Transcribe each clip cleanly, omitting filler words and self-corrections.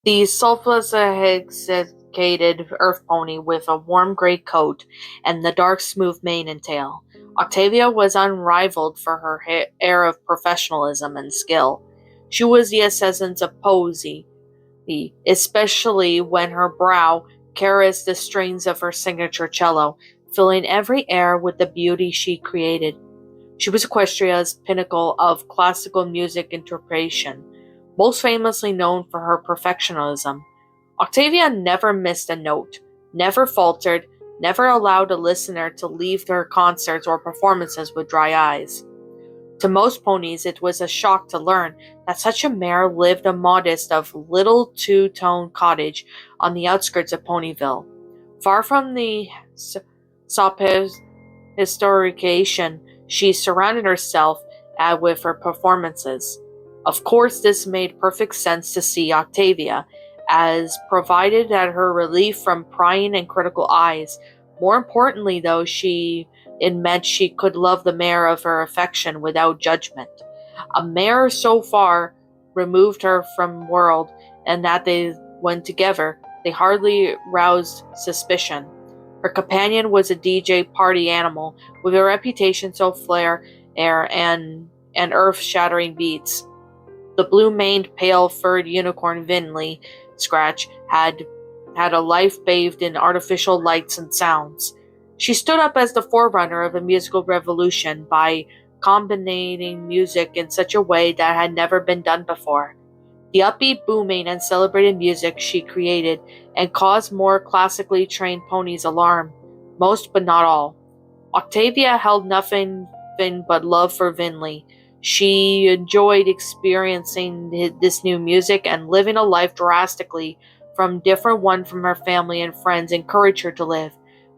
The sophisticated earth pony with a warm gray coat and the dark smooth mane and tail. Octavia was unrivaled for her air of professionalism and skill. She was the essence of posy, especially when her brow caressed the strings of her signature cello, filling every air with the beauty she created. She was Equestria's pinnacle of classical music interpretation, most famously known for her perfectionism. Octavia never missed a note, never faltered, never allowed a listener to leave her concerts or performances with dry eyes. To most ponies, it was a shock to learn that such a mare lived a modest of little two-tone cottage on the outskirts of Ponyville, far from the sophistication she surrounded herself with her performances. Of course, this made perfect sense to see Octavia, as provided that her relief from prying and critical eyes. More importantly, though, it meant she could love the mare of her affection without judgment. A mare so far removed her from world, and that when together, they hardly roused suspicion. Her companion was a DJ party animal with a reputation so flair air and earth-shattering beats. The blue-maned, pale-furred unicorn Vinley Scratch had a life bathed in artificial lights and sounds. She stood up as the forerunner of a musical revolution by combining music in such a way that had never been done before. The upbeat, booming, and celebrated music she created and caused more classically trained ponies alarm, most but not all. Octavia held nothing but love for Vinley. She enjoyed experiencing this new music, and living a life drastically different one from her family and friends encouraged her to live.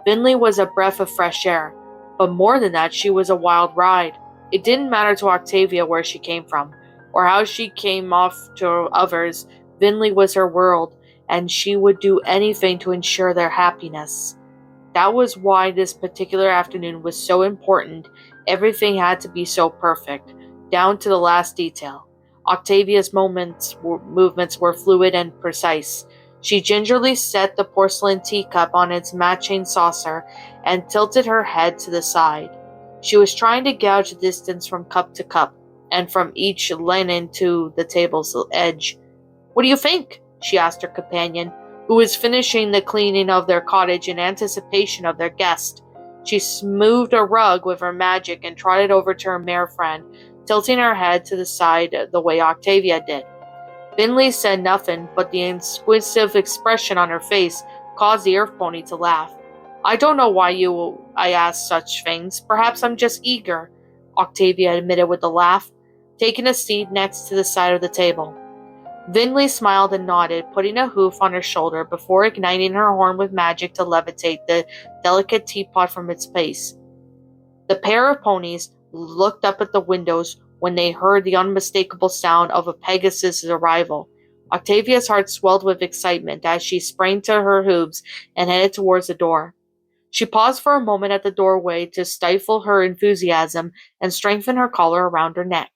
Vinley was a breath of fresh air, but more than that, she was a wild ride. It didn't matter to Octavia where she came from, or how she came off to others. Vinley was her world, and she would do anything to ensure their happiness. That was why this particular afternoon was so important. Everything had to be so perfect, down to the last detail. Octavia's movements were fluid and precise. She gingerly set the porcelain teacup on its matching saucer and tilted her head to the side. She was trying to gauge the distance from cup to cup, and from each linen to the table's edge. "What do you think?" she asked her companion, who was finishing the cleaning of their cottage in anticipation of their guest. She smoothed a rug with her magic and trotted over to her mare friend, tilting her head to the side the way Octavia did. Finley said nothing, but the inquisitive expression on her face caused the earth pony to laugh. "I don't know why I ask such things. Perhaps I'm just eager," Octavia admitted with a laugh, taking a seat next to the side of the table. Vinley smiled and nodded, putting a hoof on her shoulder before igniting her horn with magic to levitate the delicate teapot from its place. The pair of ponies looked up at the windows when they heard the unmistakable sound of a Pegasus's arrival. Octavia's heart swelled with excitement as she sprang to her hooves and headed towards the door. She paused for a moment at the doorway to stifle her enthusiasm and strengthen her collar around her neck.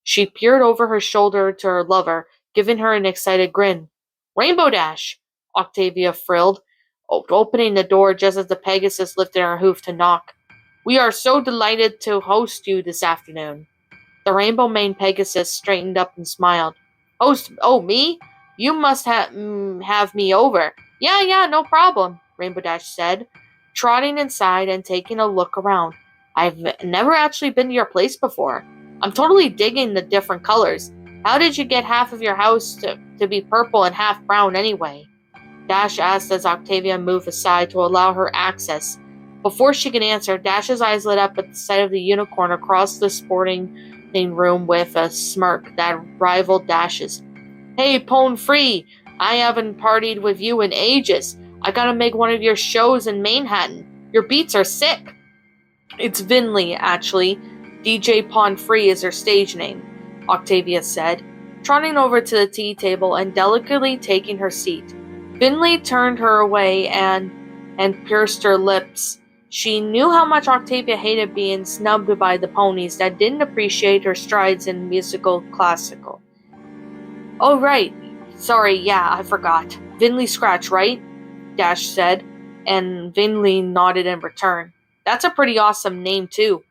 She peered over her shoulder to her lover, giving her an excited grin. "Rainbow Dash!" Octavia frilled, opening the door just as the Pegasus lifted her hoof to knock. "We are so delighted to host you this afternoon." The rainbow-maned Pegasus straightened up and smiled. "Host? Oh, me? You must have me over." Yeah, no problem," Rainbow Dash said, trotting inside and taking a look around. "I've never actually been to your place before. I'm totally digging the different colors. How did you get half of your house to be purple and half brown anyway?" Dash asked as Octavia moved aside to allow her access. Before she could answer, Dash's eyes lit up at the sight of the unicorn across the sporting room with a smirk that rivaled Dash's. "Hey, Pone Free! I haven't partied with you in ages. I gotta make one of your shows in Manhattan. Your beats are sick." "It's Vinley, actually. DJ Pond Free is her stage name," Octavia said, trotting over to the tea table and delicately taking her seat. Vinley turned her away and pursed her lips. She knew how much Octavia hated being snubbed by the ponies that didn't appreciate her strides in musical classical. "Oh, right. Sorry, yeah, I forgot. Vinley Scratch, right? Dash said, and Vinley nodded in return. That's a pretty awesome name, too.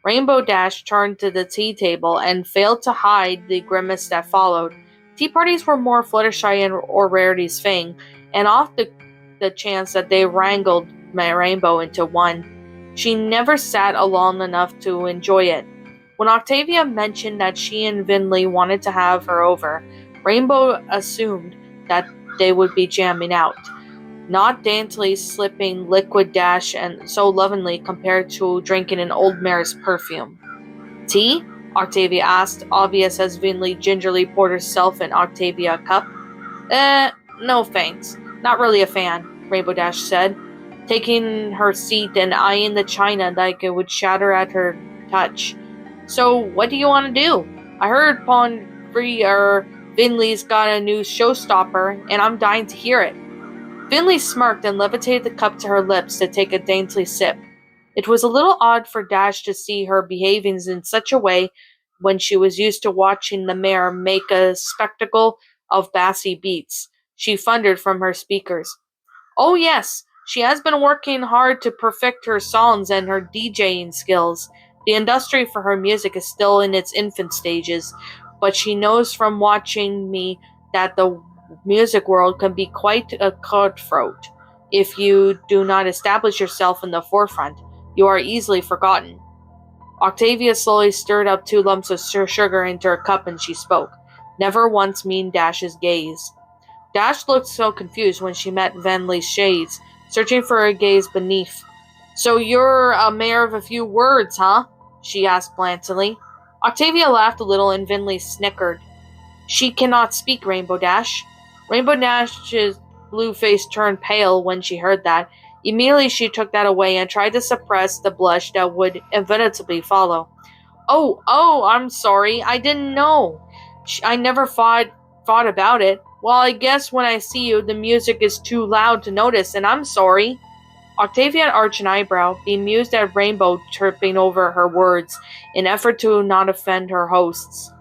Rainbow Dash turned to the tea table and failed to hide the grimace that followed. Tea parties were more Fluttershy or Rarity's thing, and off the chance that they wrangled my Rainbow into one. She never sat alone enough to enjoy it. When Octavia mentioned that she and Vinley wanted to have her over, Rainbow assumed that they would be jamming out, not daintily slipping liquid Dash and so lovingly compared to drinking an old mare's perfume. Tea? Octavia asked, obvious as Vinley gingerly poured herself an Octavia cup. No thanks. Not really a fan, Rainbow Dash said, taking her seat and eyeing the china like it would shatter at her touch. So, what do you want to do? I heard Vinley's got a new showstopper, and I'm dying to hear it. Finley smirked and levitated the cup to her lips to take a dainty sip. It was a little odd for Dash to see her behaving in such a way when she was used to watching the mare make a spectacle of bassy beats. She thundered from her speakers. Oh yes, she has been working hard to perfect her songs and her DJing skills. The industry for her music is still in its infant stages, but she knows from watching me that the music world can be quite a cutthroat. If you do not establish yourself in the forefront, you are easily forgotten. Octavia slowly stirred up 2 lumps of sugar into her cup and she spoke, never once meeting Dash's gaze. Dash looked so confused when she met Vinley's shades, searching for a gaze beneath. So you're a mare of a few words, huh? She asked blandly. Octavia laughed a little and Vinley snickered. She cannot speak, Rainbow Dash. Rainbow Dash's blue face turned pale when she heard that. Immediately she took that away and tried to suppress the blush that would inevitably follow. Oh, I'm sorry. I didn't know. I never thought about it. Well, I guess when I see you, the music is too loud to notice, and I'm sorry. Octavia arched an eyebrow, bemused at Rainbow tripping over her words, in effort to not offend her hosts.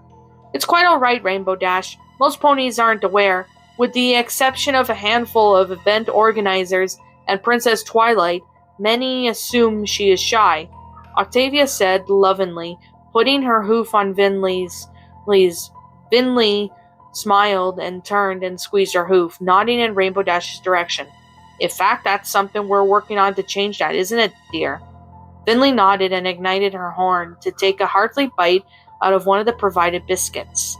It's quite all right, Rainbow Dash. Most ponies aren't aware. With the exception of a handful of event organizers and Princess Twilight, many assume she is shy, Octavia said lovingly, putting her hoof on Vinley's. Vinley smiled and turned and squeezed her hoof, nodding in Rainbow Dash's direction. In fact, that's something we're working on to change that, isn't it, dear? Vinley nodded and ignited her horn to take a hearty bite out of one of the provided biscuits.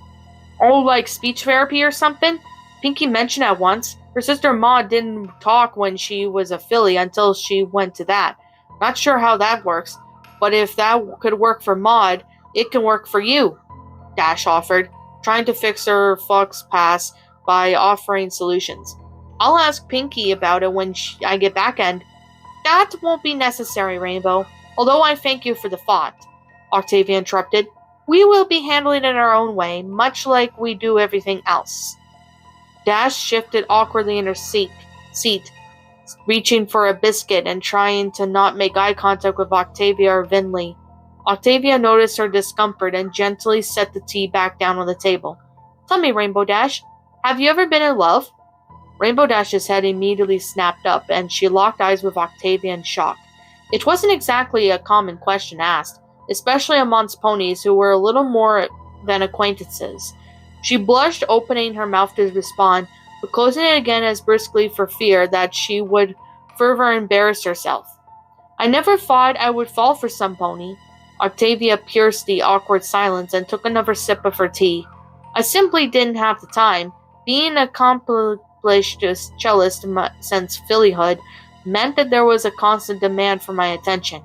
Oh, like speech therapy or something? Pinky mentioned that once. Her sister Maud didn't talk when she was a filly until she went to that. Not sure how that works, but if that could work for Maud, it can work for you, Dash offered, trying to fix her flux pass by offering solutions. I'll ask Pinky about it when I get back, and that won't be necessary, Rainbow, although I thank you for the thought, Octavia interrupted. We will be handling it our own way, much like we do everything else. Dash shifted awkwardly in her seat, reaching for a biscuit and trying to not make eye contact with Octavia or Vinley. Octavia noticed her discomfort and gently set the tea back down on the table. Tell me, Rainbow Dash, have you ever been in love? Rainbow Dash's head immediately snapped up, and she locked eyes with Octavia in shock. It wasn't exactly a common question asked, especially amongst ponies who were a little more than acquaintances. She blushed, opening her mouth to respond, but closing it again as briskly for fear that she would further embarrass herself. I never thought I would fall for some pony. Octavia pierced the awkward silence and took another sip of her tea. I simply didn't have the time. Being an accomplished cellist since fillyhood meant that there was a constant demand for my attention.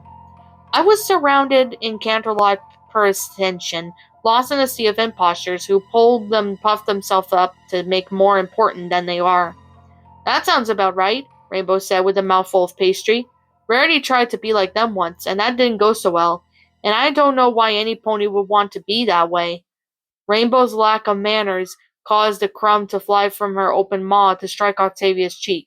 I was surrounded in Canterlot attention, lost in a sea of impostors who puffed themselves up to make more important than they are. That sounds about right, Rainbow said with a mouthful of pastry. Rarity tried to be like them once, and that didn't go so well, and I don't know why any pony would want to be that way. Rainbow's lack of manners caused a crumb to fly from her open maw to strike Octavia's cheek.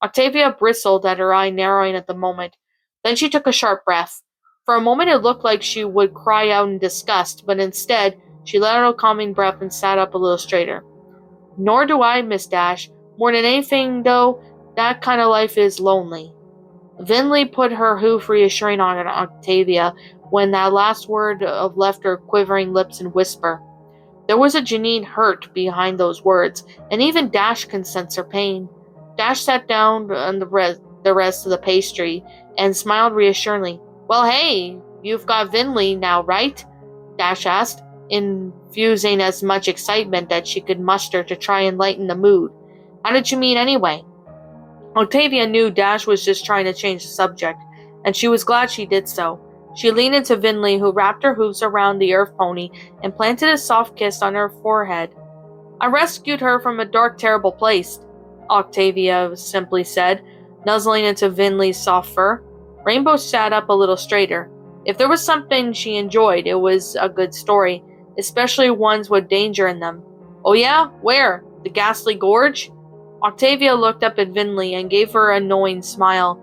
Octavia bristled at her eye narrowing at the moment. Then she took a sharp breath. For a moment it looked like she would cry out in disgust, but instead she let out a calming breath and sat up a little straighter. Nor do I, Miss Dash. More than anything, though, that kind of life is lonely. Vinley put her hoof reassuring on Octavia when that last word left her quivering lips and whisper. There was a genuine hurt behind those words, and even Dash can sense her pain. Dash sat down on the rest of the pastry and smiled reassuringly. Well, hey, you've got Vinley now, right? Dash asked, infusing as much excitement as she could muster to try and lighten the mood. How did you meet anyway? Octavia knew Dash was just trying to change the subject, and she was glad she did so. She leaned into Vinley, who wrapped her hooves around the earth pony and planted a soft kiss on her forehead. I rescued her from a dark, terrible place, Octavia simply said, nuzzling into Vinley's soft fur. Rainbow sat up a little straighter. If there was something she enjoyed, it was a good story, especially ones with danger in them. Oh yeah? Where? The Ghastly Gorge? Octavia looked up at Vinley and gave her an annoying smile.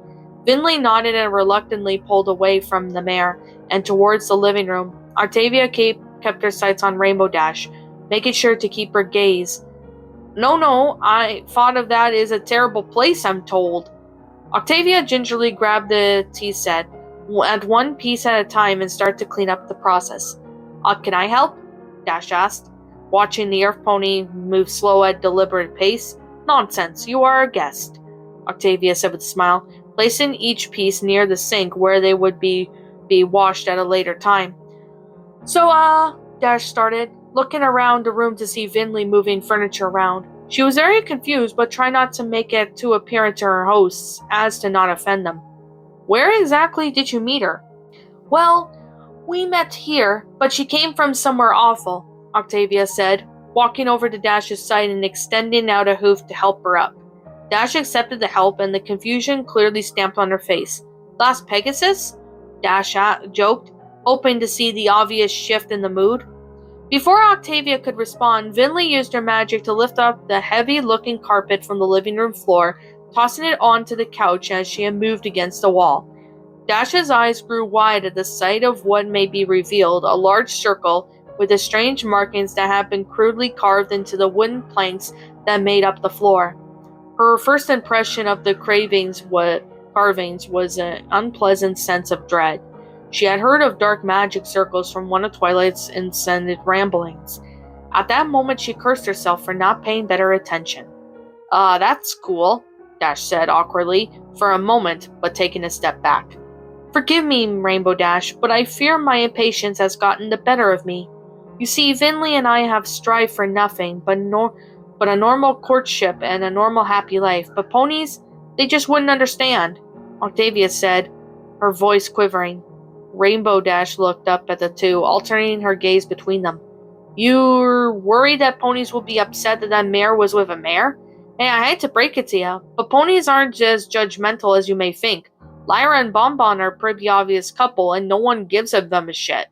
Vinley nodded and reluctantly pulled away from the mare and towards the living room. Octavia kept her sights on Rainbow Dash, making sure to keep her gaze. No, I thought of that as a terrible place, I'm told. Octavia gingerly grabbed the tea set, at one piece at a time, and started to clean up the process. Can I help? Dash asked, watching the earth pony move slow at deliberate pace. Nonsense, you are a guest, Octavia said with a smile, placing each piece near the sink where they would be washed at a later time. So, Dash started, looking around the room to see Vinley moving furniture around. She was very confused, but tried not to make it too apparent to her hosts as to not offend them. Where exactly did you meet her? Well, we met here, but she came from somewhere awful, Octavia said, walking over to Dash's side and extending out a hoof to help her up. Dash accepted the help, and the confusion clearly stamped on her face. Last Pegasus? Dash joked, hoping to see the obvious shift in the mood. Before Octavia could respond, Vinley used her magic to lift up the heavy-looking carpet from the living room floor, tossing it onto the couch as she had moved against the wall. Dash's eyes grew wide at the sight of what may be revealed, a large circle with the strange markings that had been crudely carved into the wooden planks that made up the floor. Her first impression of the carvings was an unpleasant sense of dread. She had heard of dark magic circles from one of Twilight's incended ramblings. At that moment, she cursed herself for not paying better attention. That's cool, Dash said awkwardly, for a moment, but taking a step back. Forgive me, Rainbow Dash, but I fear my impatience has gotten the better of me. You see, Vinley and I have strived for nothing but a normal courtship and a normal happy life, but ponies, they just wouldn't understand, Octavia said, her voice quivering. Rainbow Dash looked up at the two, alternating her gaze between them. You're worried that ponies will be upset that mare was with a mare? Hey, I hate to break it to you, but ponies aren't as judgmental as you may think. Lyra and Bonbon are a pretty obvious couple, and no one gives of them a shit,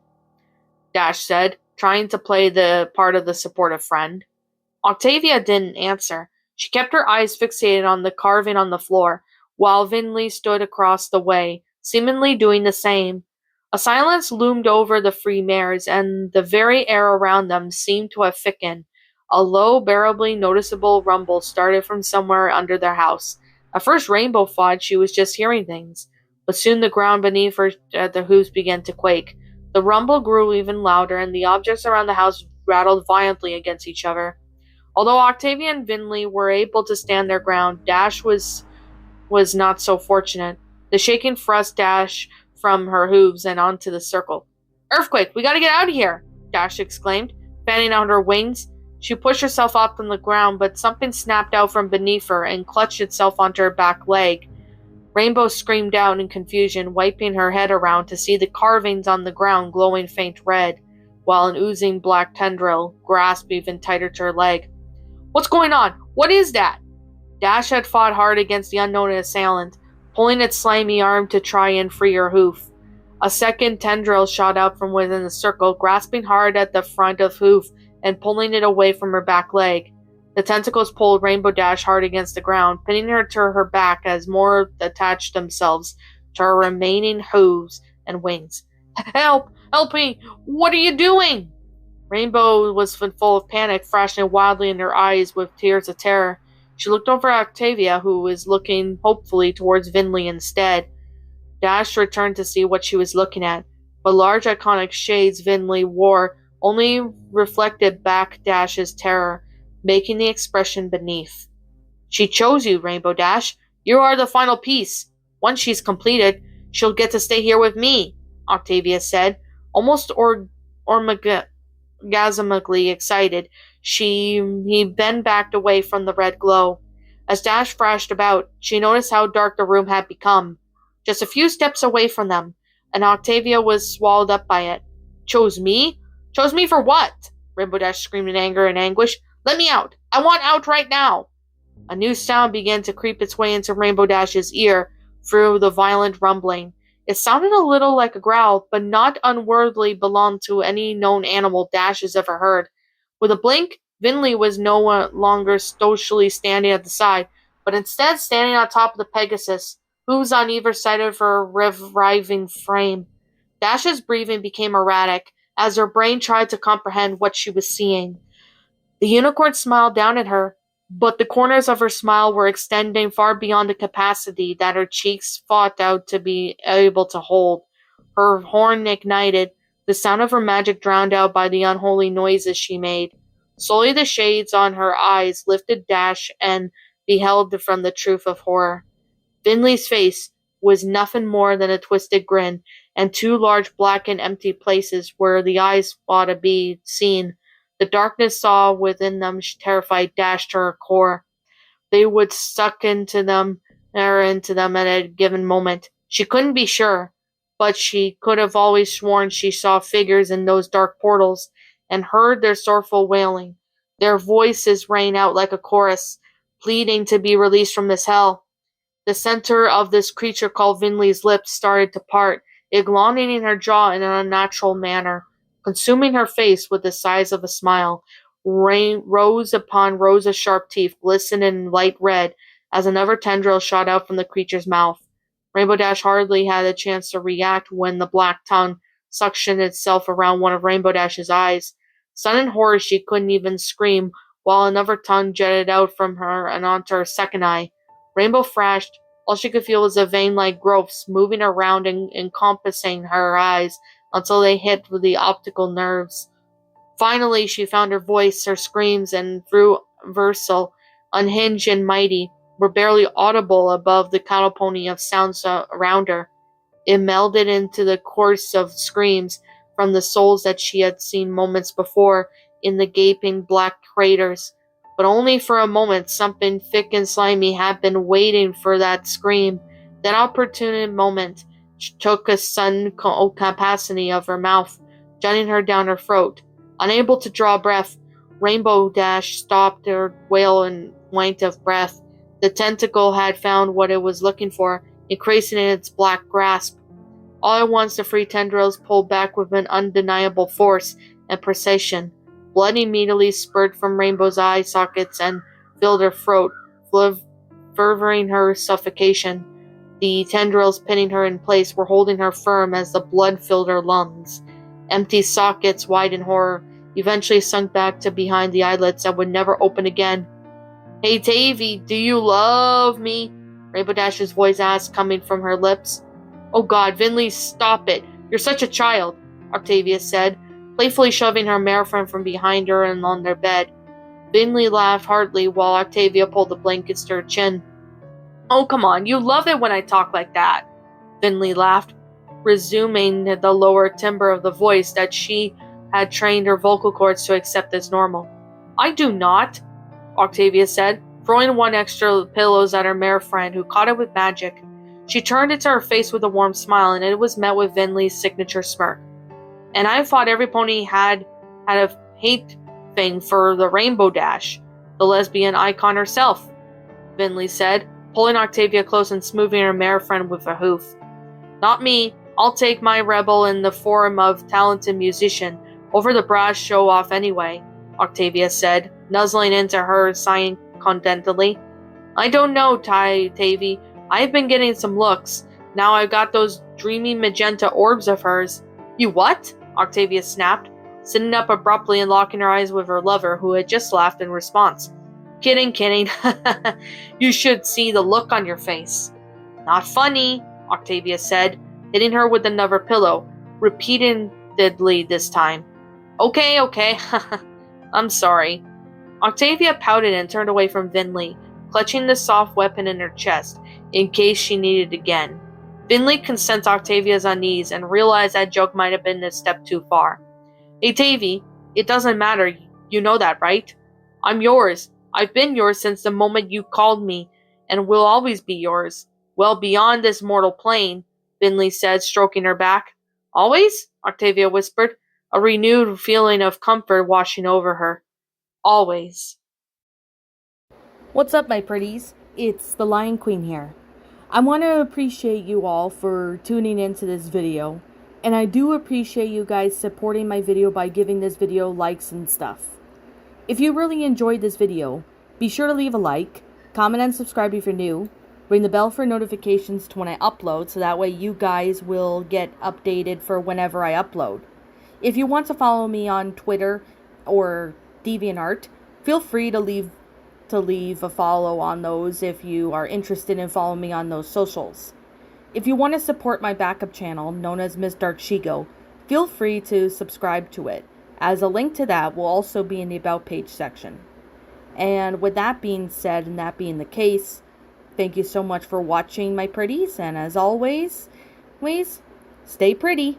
Dash said, trying to play the part of the supportive friend. Octavia didn't answer. She kept her eyes fixated on the carving on the floor, while Vinley stood across the way, seemingly doing the same. A silence loomed over the three mares, and the very air around them seemed to have thickened. A low, barely noticeable rumble started from somewhere under their house. At first Rainbow thought she was just hearing things, but soon the ground beneath her the hooves began to quake. The rumble grew even louder, and the objects around the house rattled violently against each other. Although Octavia and Vinley were able to stand their ground, Dash was not so fortunate. The shaking thrust Dash from her hooves and onto the circle. Earthquake, we gotta get out of here, Dash exclaimed, fanning out her wings. She pushed herself up from the ground, but something snapped out from beneath her and clutched itself onto her back leg. Rainbow screamed out in confusion, wiping her head around to see the carvings on the ground glowing faint red, while an oozing black tendril grasped even tighter to her leg. What's going on? What is that? Dash had fought hard against the unknown assailant, pulling its slimy arm to try and free her hoof. A second tendril shot out from within the circle, grasping hard at the front of hoof and pulling it away from her back leg. The tentacles pulled Rainbow Dash hard against the ground, pinning her to her back as more attached themselves to her remaining hooves and wings. Help! Help me! What are you doing? Rainbow was full of panic, flashing wildly in her eyes with tears of terror. She looked over at Octavia, who was looking hopefully towards Vinley instead. Dash returned to see what she was looking at, but large iconic shades Vinley wore only reflected back Dash's terror, making the expression beneath. She chose you, Rainbow Dash. You are the final piece. Once she's completed, she'll get to stay here with me, Octavia said, almost orgasmically excited. He then backed away from the red glow. As Dash flashed about, she noticed how dark the room had become. Just a few steps away from them, and Octavia was swallowed up by it. Chose me? Chose me for what? Rainbow Dash screamed in anger and anguish. Let me out! I want out right now! A new sound began to creep its way into Rainbow Dash's ear through the violent rumbling. It sounded a little like a growl, but not unworthily belonged to any known animal Dash has ever heard. With a blink, Vinley was no longer stoically standing at the side, but instead standing on top of the Pegasus, hooves on either side of her reviving frame. Dash's breathing became erratic as her brain tried to comprehend what she was seeing. The unicorn smiled down at her, but the corners of her smile were extending far beyond the capacity that her cheeks fought out to be able to hold. Her horn ignited, the sound of her magic drowned out by the unholy noises she made. Slowly the shades on her eyes lifted Dash and beheld from the truth of horror. Vinley's face was nothing more than a twisted grin, and two large black and empty places where the eyes ought to be seen. The darkness saw within them terrified Dash to her core. They would suck into them at a given moment. She couldn't be sure, but she could have always sworn she saw figures in those dark portals and heard their sorrowful wailing. Their voices rang out like a chorus, pleading to be released from this hell. The center of this creature called Vinley's lips started to part, elongating her jaw in an unnatural manner, consuming her face with the size of a smile. Rows upon rows of sharp teeth glistened in light red as another tendril shot out from the creature's mouth. Rainbow Dash hardly had a chance to react when the black tongue suctioned itself around one of Rainbow Dash's eyes. Stunned in horror, she couldn't even scream, while another tongue jetted out from her and onto her second eye. Rainbow flashed. All she could feel was the vein-like growths moving around and encompassing her eyes until they hit the optical nerves. Finally, she found her voice. Her screams, and through versal, unhinged and mighty, were barely audible above the cacophony of sounds around her. It melded into the chorus of screams from the souls that she had seen moments before in the gaping black craters. But only for a moment. Something thick and slimy had been waiting for that scream. That opportune moment took a sudden capacity of her mouth, jutting her down her throat. Unable to draw breath, Rainbow Dash stopped her wail and plaintive breath. The tentacle had found what it was looking for, increasing in its black grasp. All at once the three tendrils pulled back with an undeniable force and precision. Blood immediately spurted from Rainbow's eye sockets and filled her throat, furthering her suffocation. The tendrils pinning her in place were holding her firm as the blood filled her lungs. Empty sockets, wide in horror, eventually sunk back to behind the eyelids that would never open again. Hey Davy, do you love me? Rainbow Dash's voice asked, coming from her lips. Oh God, Vinley, stop it. You're such a child, Octavia said, playfully shoving her mare friend from behind her and on their bed. Vinley laughed heartily while Octavia pulled the blankets to her chin. Oh, come on, you love it when I talk like that, Vinley laughed, resuming the lower timbre of the voice that she had trained her vocal cords to accept as normal. I do not, Octavia said, throwing one extra pillows at her mare friend, who caught it with magic. She turned it to her face with a warm smile, and it was met with Vinley's signature smirk. And I thought every pony had a hate thing for the Rainbow Dash, the lesbian icon herself, Vinley said, pulling Octavia close and smoothing her mare friend with a hoof. Not me. I'll take my rebel in the form of talented musician over the brass show-off anyway, Octavia said, nuzzling into her, sighing contentedly. I don't know, Tavy. I've been getting some looks. Now I've got those dreamy magenta orbs of hers. You what? Octavia snapped. sitting up abruptly and locking her eyes with her lover, who had just laughed in response. Kidding, kidding. You should see the look on your face. Not funny, Octavia said, hitting her with another pillow, repeatedly this time. Okay, okay. I'm sorry. Octavia pouted and turned away from Vinley, clutching the soft weapon in her chest, in case she needed it again. Vinley consent Octavia's unease and realized that joke might have been a step too far. Hey, Tavy, it doesn't matter. You know that, right? I'm yours. I've been yours since the moment you called me, and will always be yours. Well beyond this mortal plane, Vinley said, stroking her back. Always? Octavia whispered, a renewed feeling of comfort washing over her. Always. What's up, my pretties? It's the Lion Queen here. I want to appreciate you all for tuning into this video, and I do appreciate you guys supporting my video by giving this video likes and stuff. If you really enjoyed this video, be sure to leave a like, comment and subscribe if you're new, ring the bell for notifications to when I upload so that way you guys will get updated for whenever I upload. If you want to follow me on Twitter or DeviantArt, feel free to leave a follow on those if you are interested in following me on those socials. If you want to support my backup channel, known as Miss Dark Shigo, feel free to subscribe to it, as a link to that will also be in the About page section. And with that being said, and that being the case, thank you so much for watching, my pretties, and as always, stay pretty.